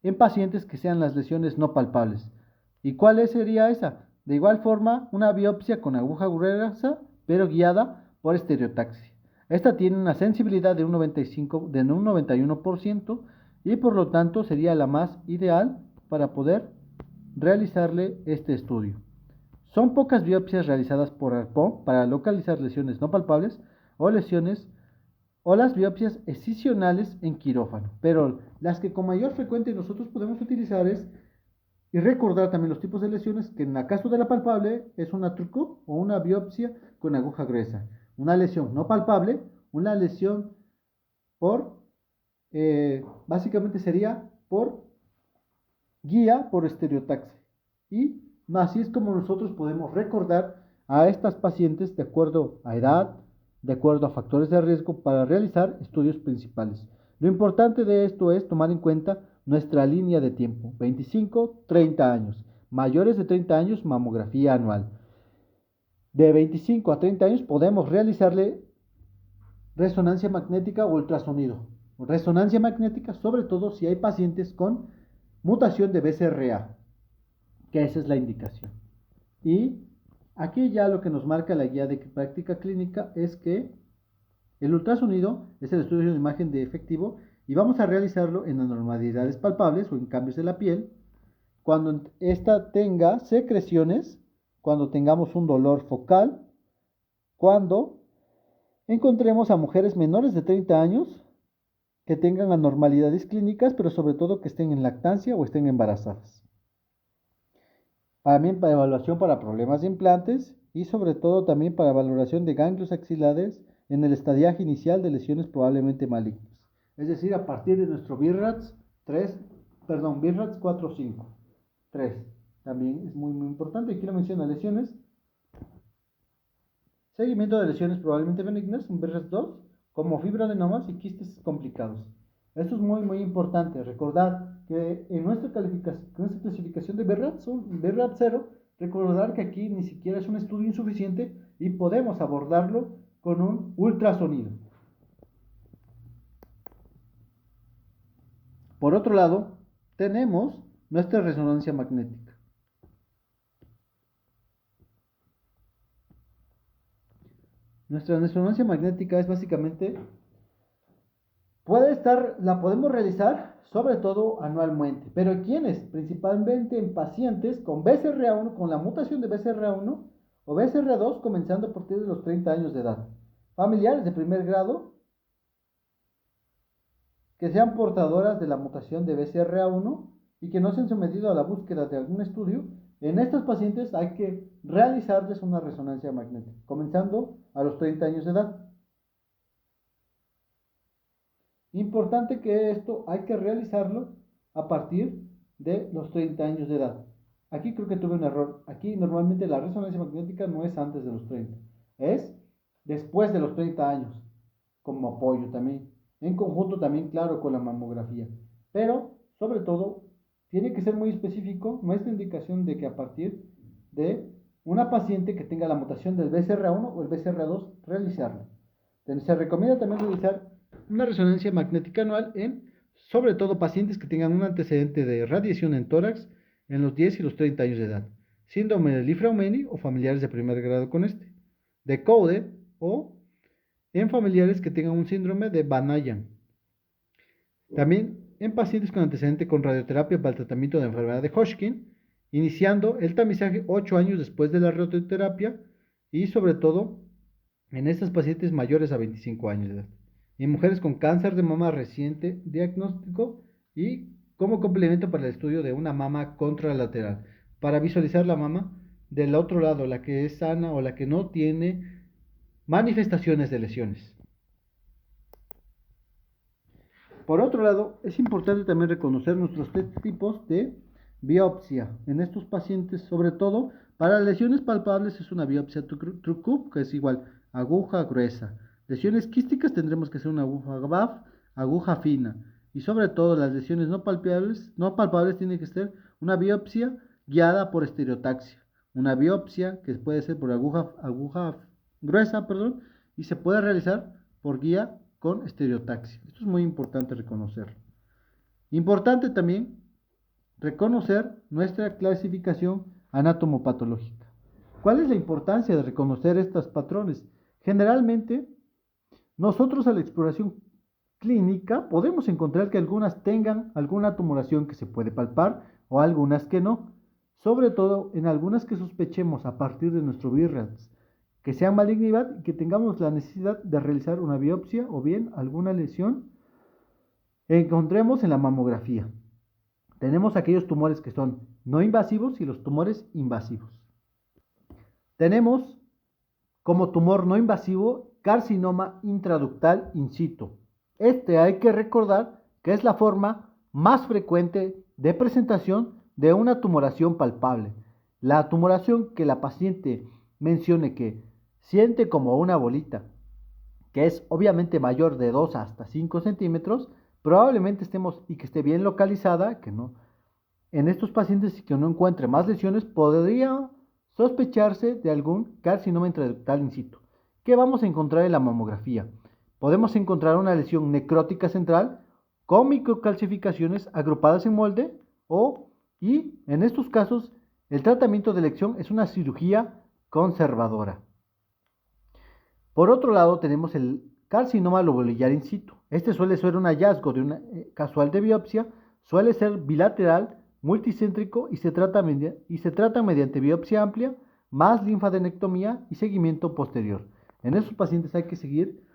en pacientes que sean las lesiones no palpables. ¿Y cuál sería esa? De igual forma, una biopsia con aguja gruesa, pero guiada por estereotaxia. Esta tiene una sensibilidad de un 95, de un 91% y por lo tanto sería la más ideal para poder realizarle este estudio. Son pocas biopsias realizadas por ARPO para localizar lesiones no palpables o lesiones o las biopsias excisionales en quirófano, pero las que con mayor frecuencia nosotros podemos utilizar es y recordar también los tipos de lesiones, que en el caso de la palpable es una TrueCut o una biopsia con aguja gruesa. Una lesión no palpable, una lesión por, básicamente sería por guía por estereotaxia. Y así es como nosotros podemos recordar a estas pacientes de acuerdo a edad, de acuerdo a factores de riesgo para realizar estudios principales. Lo importante de esto es tomar en cuenta nuestra línea de tiempo, 25-30 años. Mayores de 30 años, mamografía anual. De 25 a 30 años podemos realizarle resonancia magnética o ultrasonido. Resonancia magnética, sobre todo si hay pacientes con mutación de BCRA, que esa es la indicación. Y aquí ya lo que nos marca la guía de práctica clínica es que el ultrasonido es el estudio de imagen de efectivo y vamos a realizarlo en anormalidades palpables o en cambios de la piel, cuando ésta tenga secreciones, cuando tengamos un dolor focal, cuando encontremos a mujeres menores de 30 años que tengan anormalidades clínicas, pero sobre todo que estén en lactancia o estén embarazadas. También para evaluación para problemas de implantes y sobre todo también para valoración de ganglios axilares en el estadiaje inicial de lesiones probablemente malignas. Es decir, a partir de nuestro BIRATS 4 o 5. 3. También es muy importante, aquí lo menciona, lesiones. Seguimiento de lesiones probablemente benignas, un BIRATS 2, como fibroadenomas y quistes complicados. Esto es muy importante, recordar que en nuestra clasificación de BIRATS 0, recordar que aquí ni siquiera es un estudio insuficiente y podemos abordarlo con un ultrasonido. Por otro lado, tenemos nuestra resonancia magnética. Nuestra resonancia magnética es básicamente, la podemos realizar sobre todo anualmente, pero ¿en quiénes? Principalmente en pacientes con BCRA1, con la mutación de BCRA1 o BCRA2 comenzando a partir de los 30 años de edad. Familiares de primer grado que sean portadoras de la mutación de BCRA1 y que no se han sometido a la búsqueda de algún estudio. En estos pacientes hay que realizarles una resonancia magnética, comenzando a los 30 años de edad. Importante que esto hay que realizarlo a partir de los 30 años de edad. Aquí creo que tuve un error. Aquí normalmente la resonancia magnética no es antes de los 30, es después de los 30 años, como apoyo también. En conjunto también, claro, con la mamografía. Pero, sobre todo, tiene que ser muy específico nuestra indicación de que a partir de una paciente que tenga la mutación del BCR1 o el BCR2, realizarla. Se recomienda también realizar una resonancia magnética anual en, sobre todo, pacientes que tengan un antecedente de radiación en tórax en los 10 y los 30 años de edad, síndrome de Li-Fraumeni o familiares de primer grado con este, de Code o en familiares que tengan un síndrome de Van-Ayan. También en pacientes con antecedente con radioterapia para el tratamiento de enfermedad de Hodgkin, iniciando el tamizaje 8 años después de la radioterapia y sobre todo en estas pacientes mayores a 25 años de edad. En mujeres con cáncer de mama reciente diagnóstico y como complemento para el estudio de una mama contralateral, para visualizar la mama del otro lado, la que es sana o la que no tiene manifestaciones de lesiones. Por otro lado, es importante también reconocer nuestros tipos de biopsia. En estos pacientes, sobre todo, para lesiones palpables es una biopsia TrueCut, que es igual aguja gruesa. Lesiones quísticas tendremos que hacer una aguja BAF, aguja fina. Y sobre todo, las lesiones no palpables tienen que ser una biopsia guiada por estereotaxia. una biopsia que puede ser por aguja gruesa, y se puede realizar por guía con estereotaxia. Esto es muy importante reconocerlo. Importante también reconocer nuestra clasificación anatomopatológica. ¿Cuál es la importancia de reconocer estos patrones? Generalmente, nosotros a la exploración clínica podemos encontrar que algunas tengan alguna tumoración que se puede palpar o algunas que no. Sobre todo en algunas que sospechemos a partir de nuestro BIRADS que sean malignidad y que tengamos la necesidad de realizar una biopsia o bien alguna lesión encontremos en la mamografía. Tenemos aquellos tumores que son no invasivos y los tumores invasivos. Tenemos como tumor no invasivo carcinoma intraductal in situ. Este hay que recordar que es la forma más frecuente de presentación de una tumoración palpable. La tumoración que la paciente mencione que siente como una bolita, que es obviamente mayor de 2 hasta 5 centímetros, probablemente estemos y que esté bien localizada, que no. En estos pacientes que no encuentre más lesiones, podría sospecharse de algún carcinoma intraductal in situ. ¿Qué vamos a encontrar en la mamografía? Podemos encontrar una lesión necrótica central con microcalcificaciones agrupadas en molde y en estos casos el tratamiento de elección es una cirugía conservadora. Por otro lado tenemos el carcinoma lobulillar in situ. Este suele ser un hallazgo de una casual de biopsia, suele ser bilateral, multicéntrico y se trata mediante biopsia amplia más linfadenectomía y seguimiento posterior. En estos pacientes hay que seguir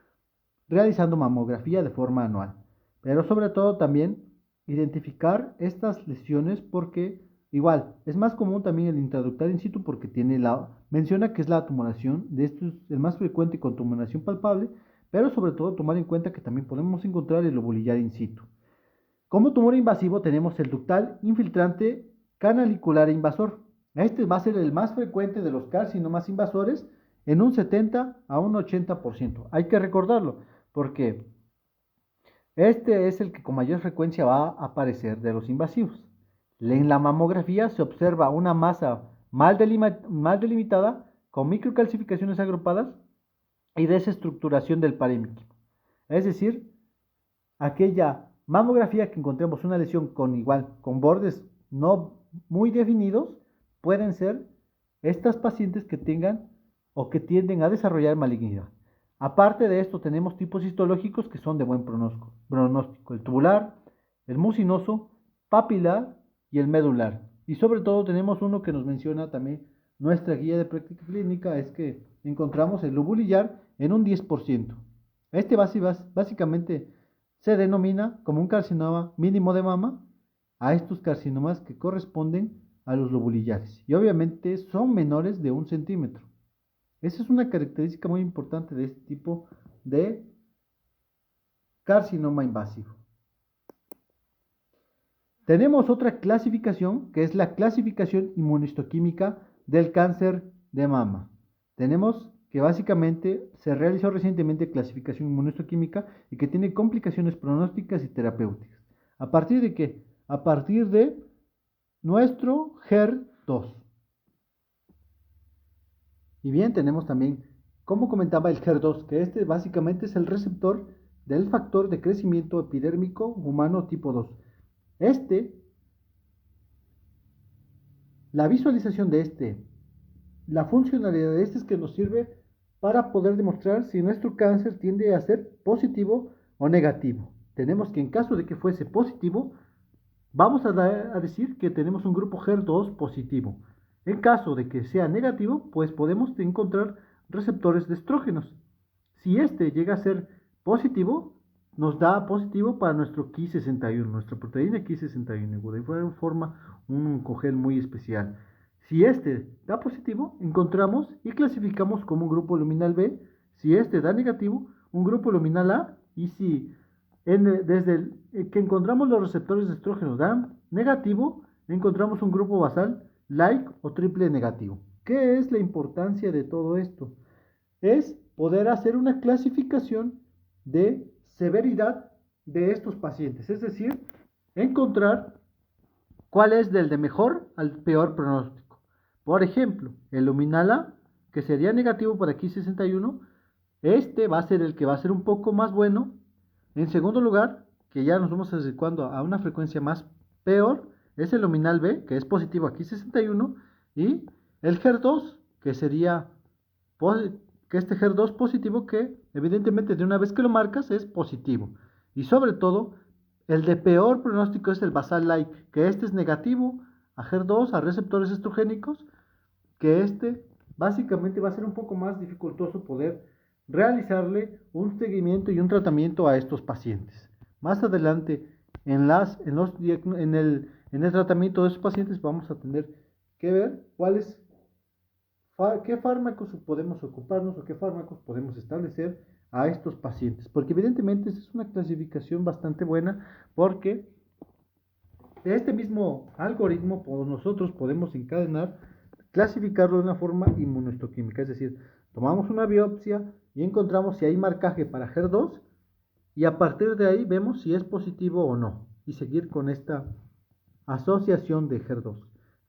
realizando mamografía de forma anual, pero sobre todo también identificar estas lesiones porque igual es más común también el intraductal in situ porque menciona que es la tumoración de esto es el más frecuente con tumoración palpable, pero sobre todo tomar en cuenta que también podemos encontrar el lobulillar in situ. Como tumor invasivo tenemos el ductal infiltrante canalicular invasor. Este va a ser el más frecuente de los carcinomas invasores en un 70 a un 80%. Hay que recordarlo porque este es el que con mayor frecuencia va a aparecer de los invasivos. En la mamografía se observa una masa mal delimitada con microcalcificaciones agrupadas y desestructuración del parénquimo. Es decir, aquella mamografía que encontremos una lesión con bordes no muy definidos, pueden ser estas pacientes que tengan o que tienden a desarrollar malignidad. Aparte de esto, tenemos tipos histológicos que son de buen pronóstico: el tubular, el mucinoso, papilar y el medular. Y sobre todo tenemos uno que nos menciona también nuestra guía de práctica clínica, es que encontramos el lobulillar en un 10%. Este básicamente se denomina como un carcinoma mínimo de mama a estos carcinomas que corresponden a los lobulillares y obviamente son menores de 1 centímetro. Esa es una característica muy importante de este tipo de carcinoma invasivo. Tenemos otra clasificación que es la clasificación inmunohistoquímica del cáncer de mama. Tenemos que básicamente se realizó recientemente clasificación inmunohistoquímica y que tiene complicaciones pronósticas y terapéuticas. ¿A partir de qué? A partir de nuestro HER2. Y bien, tenemos también, como comentaba, el HER2, que este básicamente es el receptor del factor de crecimiento epidérmico humano tipo 2. La visualización de la funcionalidad de este es que nos sirve para poder demostrar si nuestro cáncer tiende a ser positivo o negativo. Tenemos que en caso de que fuese positivo, vamos a decir que tenemos un grupo HER2 positivo. En caso de que sea negativo, pues podemos encontrar receptores de estrógenos. Si este llega a ser positivo, nos da positivo para nuestro Ki61, nuestra proteína Ki61, de forma un cogel muy especial. Si este da positivo, encontramos y clasificamos como un grupo luminal B. Si este da negativo, un grupo luminal A. Y si desde que encontramos los receptores de estrógeno dan negativo, encontramos un grupo basal like o triple negativo. ¿Qué es la importancia de todo esto? Es poder hacer una clasificación de severidad de estos pacientes, es decir, encontrar cuál es del de mejor al peor pronóstico. Por ejemplo, el luminal A, que sería negativo para Ki61, este va a ser el que va a ser un poco más bueno. En segundo lugar, que ya nos vamos acercando a una frecuencia más peor, es el luminal B, que es positivo aquí 61, y el HER2, que sería que este HER2 positivo, que evidentemente de una vez que lo marcas es positivo. Y sobre todo, el de peor pronóstico es el basal-like, que este es negativo a HER2, a receptores estrogénicos, que este básicamente va a ser un poco más dificultoso poder realizarle un seguimiento y un tratamiento a estos pacientes. Más adelante, en el tratamiento de estos pacientes, vamos a tener que ver qué fármacos podemos ocuparnos o qué fármacos podemos establecer a estos pacientes. Porque evidentemente esta es una clasificación bastante buena, porque de este mismo algoritmo nosotros podemos clasificarlo de una forma inmunohistoquímica, es decir, tomamos una biopsia y encontramos si hay marcaje para HER2 y a partir de ahí vemos si es positivo o no y seguir con esta asociación de HER2.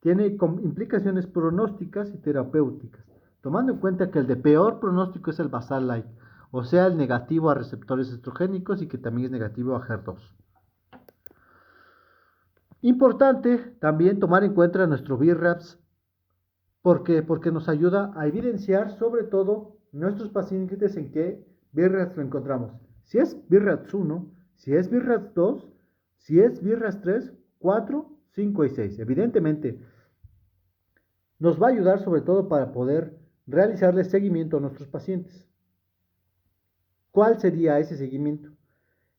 Tiene implicaciones pronósticas y terapéuticas, tomando en cuenta que el de peor pronóstico es el basal-like, o sea, el negativo a receptores estrogénicos y que también es negativo a HER2. Importante también tomar en cuenta nuestro BRAFs. ¿Por qué? Porque nos ayuda a evidenciar sobre todo nuestros pacientes en qué BRAFs lo encontramos. Si es BRAFs 1, si es BRAFs 2, si es BRAFs 3, 4, 5 y 6. Evidentemente, nos va a ayudar sobre todo para poder realizarle seguimiento a nuestros pacientes. ¿Cuál sería ese seguimiento?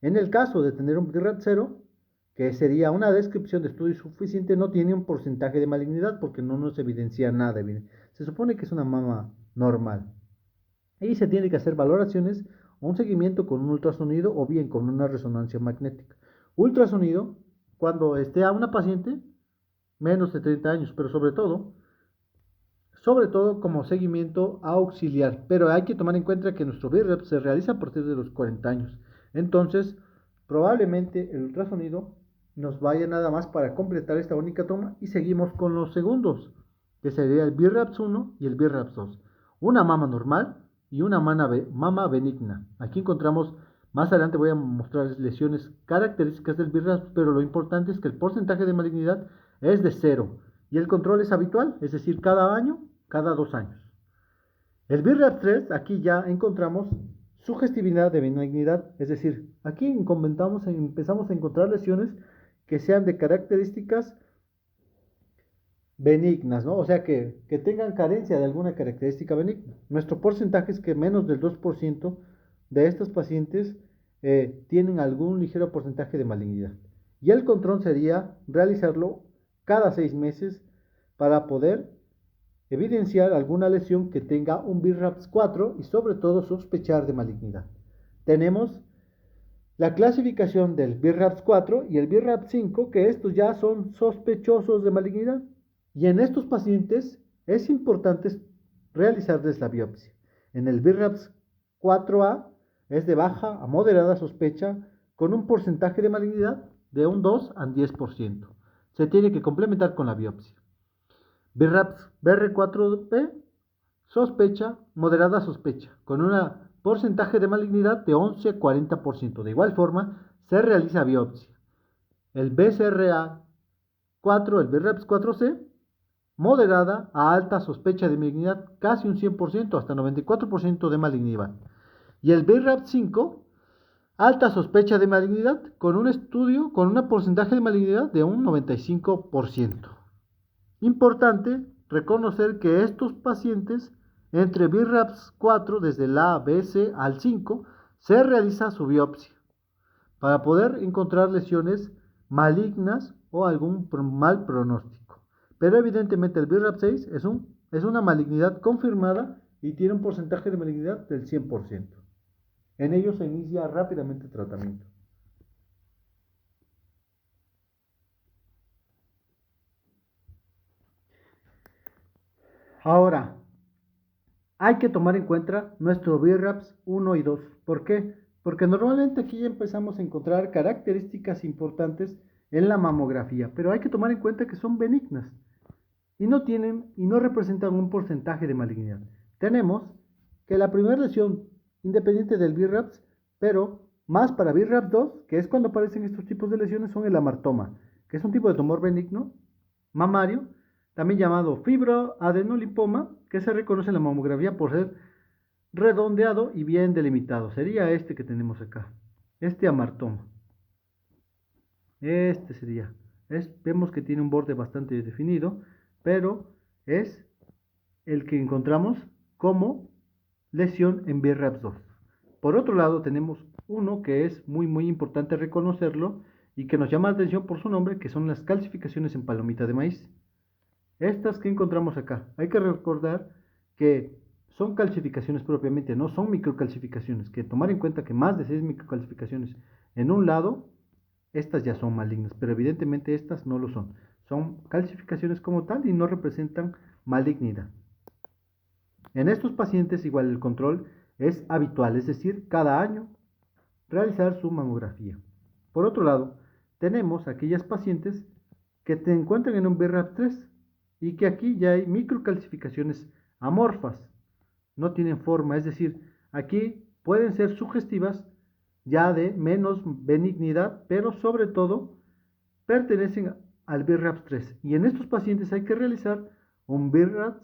En el caso de tener un BRAF 0, que sería una descripción de estudio suficiente, no tiene un porcentaje de malignidad porque no nos evidencia nada. Se supone que es una mama normal. Y se tiene que hacer valoraciones o un seguimiento con un ultrasonido o bien con una resonancia magnética. Ultrasonido cuando esté a una paciente menos de 30 años, pero sobre todo como seguimiento auxiliar. Pero hay que tomar en cuenta que nuestro BRAF se realiza a partir de los 40 años. Entonces, probablemente el ultrasonido nos vaya nada más para completar esta única toma y seguimos con los segundos, que sería el BRAFs 1 y el BRAFs 2. Una mama normal y una mama benigna. Aquí encontramos, más adelante voy a mostrarles lesiones características del BRAFs, pero lo importante es que el porcentaje de malignidad es de 0 y el control es habitual, es decir, cada año, cada 2 años. El BRAF 3, aquí ya encontramos sugestividad de benignidad, es decir, aquí empezamos a encontrar lesiones que sean de características benignas, ¿no? O sea, que tengan carencia de alguna característica benigna. Nuestro porcentaje es que menos del 2% de estos pacientes tienen algún ligero porcentaje de malignidad. Y el control sería realizarlo cada 6 meses para poder evidenciar alguna lesión que tenga un BRAFs 4 y sobre todo sospechar de malignidad. Tenemos la clasificación del BRAFs 4 y el BRAFs 5, que estos ya son sospechosos de malignidad. Y en estos pacientes es importante realizarles la biopsia. En el BRAFs 4A es de baja a moderada sospecha con un porcentaje de malignidad de un 2 al 10%. Se tiene que complementar con la biopsia. BRAFs BR4B, sospecha, moderada sospecha, con un porcentaje de malignidad de 11 a 40%. De igual forma, se realiza biopsia. El BCRA4, el BRAFs 4C, moderada a alta sospecha de malignidad, casi un 100%, hasta 94% de malignidad. Y el BRAFs 5, alta sospecha de malignidad, con un estudio con un porcentaje de malignidad de un 95%. Importante reconocer que estos pacientes entre BRAFs 4 desde la BC al 5 se realiza su biopsia para poder encontrar lesiones malignas o algún mal pronóstico. Pero evidentemente el BRAF 6 es una malignidad confirmada y tiene un porcentaje de malignidad del 100%. En ello se inicia rápidamente el tratamiento. Ahora, hay que tomar en cuenta nuestro BRAFs 1 y 2. ¿Por qué? Porque normalmente aquí ya empezamos a encontrar características importantes en la mamografía, pero hay que tomar en cuenta que son benignas. y no representan un porcentaje de malignidad. Tenemos que la primera lesión, independiente del BRAPS, pero más para BRAPS 2, que es cuando aparecen estos tipos de lesiones, son el amartoma, que es un tipo de tumor benigno mamario, también llamado fibroadenolipoma, que se reconoce en la mamografía por ser redondeado y bien delimitado. Sería este que tenemos acá, este amartoma. Este sería. Vemos que tiene un borde bastante definido, pero es el que encontramos como lesión en BRAPS 2. Por otro lado, tenemos uno que es muy importante reconocerlo y que nos llama la atención por su nombre, que son las calcificaciones en palomita de maíz. Estas que encontramos acá, hay que recordar que son calcificaciones propiamente, no son microcalcificaciones, que tomar en cuenta que más de 6 microcalcificaciones en un lado, estas ya son malignas, pero evidentemente estas no lo son. Son calcificaciones como tal y no representan malignidad. En estos pacientes igual el control es habitual, es decir, cada año realizar su mamografía. Por otro lado, tenemos aquellas pacientes que se encuentran en un BRAF 3 y que aquí ya hay microcalcificaciones amorfas, no tienen forma, es decir, aquí pueden ser sugestivas ya de menos benignidad, pero sobre todo pertenecen al BRAF 3 y en estos pacientes hay que realizar una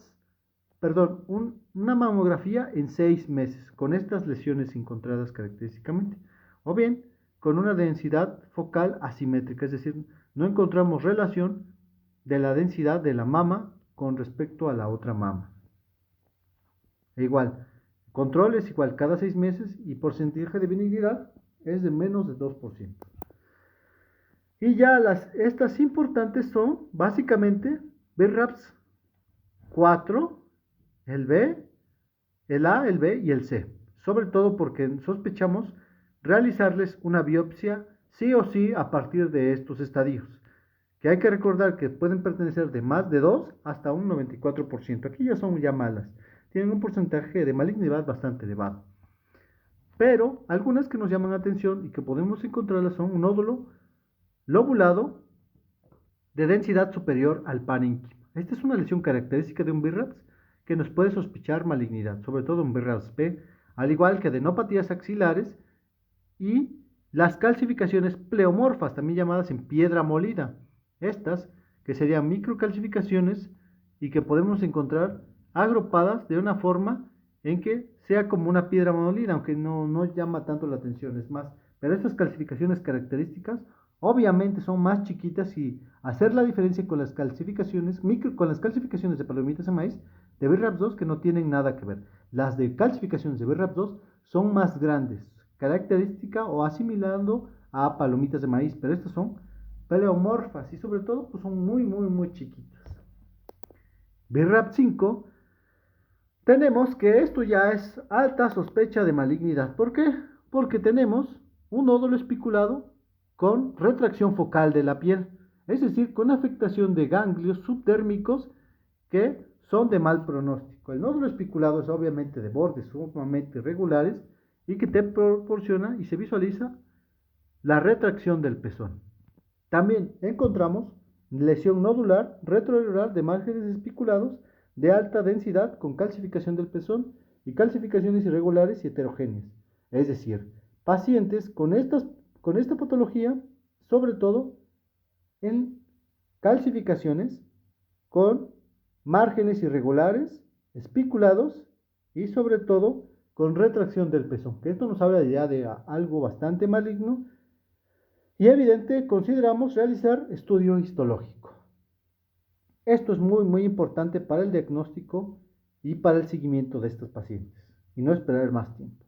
mamografía en 6 meses con estas lesiones encontradas característicamente, o bien con una densidad focal asimétrica, es decir, no encontramos relación de la densidad de la mama con respecto a la otra mama. E igual, control es igual cada 6 meses y porcentaje de benignidad es de menos de 2%. Y ya estas importantes son básicamente BRAPS 4, el B, el A, el B y el C. Sobre todo porque sospechamos realizarles una biopsia sí o sí a partir de estos estadios, que hay que recordar que pueden pertenecer de más de 2 hasta un 94%. Aquí ya son ya malas, tienen un porcentaje de malignidad bastante elevado. Pero algunas que nos llaman la atención y que podemos encontrarlas son un nódulo lobulado de densidad superior al parénquima. Esta es una lesión característica de un BRAPS que nos puede sospechar malignidad, sobre todo un BRAPS B, al igual que adenopatías axilares y las calcificaciones pleomorfas, también llamadas en piedra molida. Estas que serían microcalcificaciones y que podemos encontrar agrupadas de una forma en que sea como una piedra molida, aunque no llama tanto la atención, es más, pero estas calcificaciones características obviamente son más chiquitas y hacer la diferencia con las calcificaciones de palomitas de maíz de BRAPS 2 que no tienen nada que ver. Las de calcificaciones de BRAPS 2 son más grandes, característica o asimilando a palomitas de maíz, pero estas son pleomorfas y sobre todo pues son muy chiquitas. BRAPS 5 tenemos que esto ya es alta sospecha de malignidad. ¿Por qué? Porque tenemos un nódulo especulado con retracción focal de la piel, es decir, con afectación de ganglios subdérmicos que son de mal pronóstico. El nódulo especulado es obviamente de bordes sumamente irregulares y que te proporciona y se visualiza la retracción del pezón. También encontramos lesión nodular retroirural de márgenes especulados de alta densidad con calcificación del pezón y calcificaciones irregulares y heterogéneas, es decir, pacientes con esta patología, sobre todo en calcificaciones con márgenes irregulares, espiculados y sobre todo con retracción del pezón, que esto nos habla ya de algo bastante maligno y evidente consideramos realizar estudio histológico. Esto es muy importante para el diagnóstico y para el seguimiento de estos pacientes y no esperar más tiempo.